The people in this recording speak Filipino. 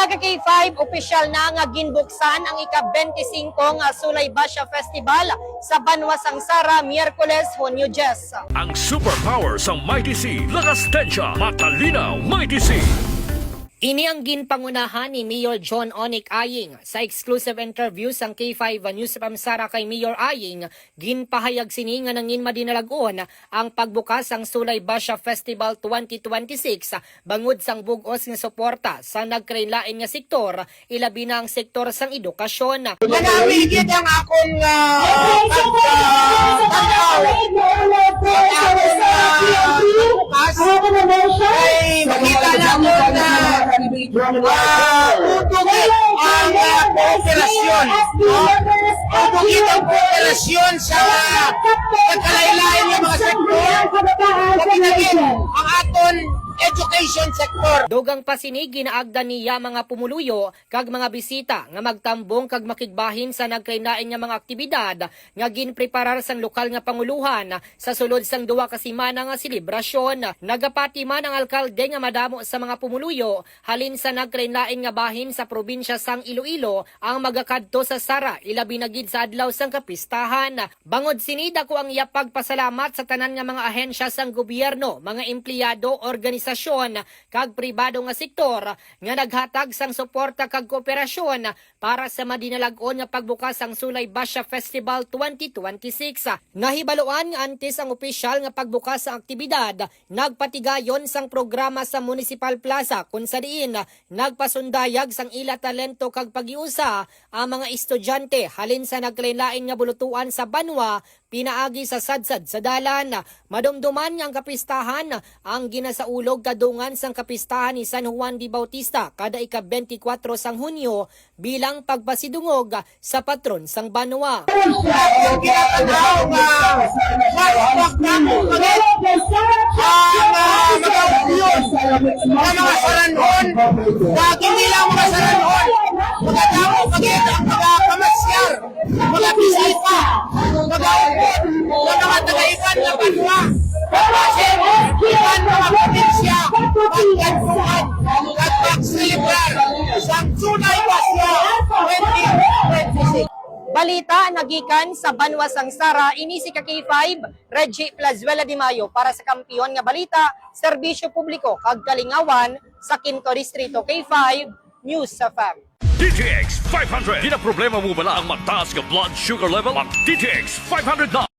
Mga ka-K5, opisyal na nga ginbuksan ang ika-25 nga Sulay Basya Festival sa Banwa Sangsara, Miyerkules, Hunyo 10. Ang superpower sa Mighty C, lakas tensya, matalinaw, Mighty C. Ini ang ginpangunahan ni Mayor John Onic Aying sa exclusive interview sang K5 News Pamsara kay Mayor Aying. Ginpahayag sini nga nangin madinalagon ang pagbukas ang Sulay Basya Festival 2026 bangod sang bugos nga suporta sa nagkailain nga sektor, ilabi na ang sektor sang edukasyon. Manawigid ang akong ay makita na mo na utugit ang kooperasyon. Utugit ang kooperasyon sa nagkalailain ng mga sektor. Kapinagin ang aton education sector. Dogang pasinig ginaagda niya mga pumuluyo kag mga bisita nga magtambong kag makigbahin sa nagkainain nga mga aktibidad nga ginpreparar sang lokal nga panguluhan sa sulod sang duwa ka semana nga selebrasyon. Nagapati man ang alkalde nga madamo sa mga pumuluyo halin sa nagkainain nga bahin sa probinsya sang Iloilo ang magakadto sa Sara ilabi na gid sa adlaw sang kapistahan. Bangod sinida ko ang iyapag pasalamat sa tanan nga mga ahensya sang gobyerno, mga empleyado, organisasyon kag pribado nga sektor nga naghatag sang suporta kag kooperasyon para sa madinalagon nga pagbukas ang Sulay Basya Festival 2026. Nahibaluan nga antes ang opisyal nga pagbukas sa aktibidad, nagpatigayon sang programa sa Municipal Plaza kung sa diin nagpasundayag sang ila talento kag pagiusa ang mga estudyante halin sa naglain-lain nga bulutuan sa Banwa pinaagi sa sadsad sa dalan. Madumduman nga ang kapistahan ang ginasaulog kadungan sang kapistahan ni San Juan de Bautista kada ika-24 sang Hunyo bilang pagpasidungog sa patron sang Banwa. Mga saranon, hindi lang mga saranon, mga tao, mga kamasyar, mga bisita, mga upod, mga tagaikan na banwa, kasi iban mga probinsya, magkantuan, at magsilibrar sa Sulay Basya 2026. Balita nagikan sa Banwa Sangsara, ini si K5 Reggie Plazuela de Mayo para sa kampiyon nga balita, serbisyo publiko kag kalingawan sa Quinto Distrito. K5 News sa FAM. DTX 500. Di na problema mo bala ang mataas ka blood sugar level? Mag DTX 500 na.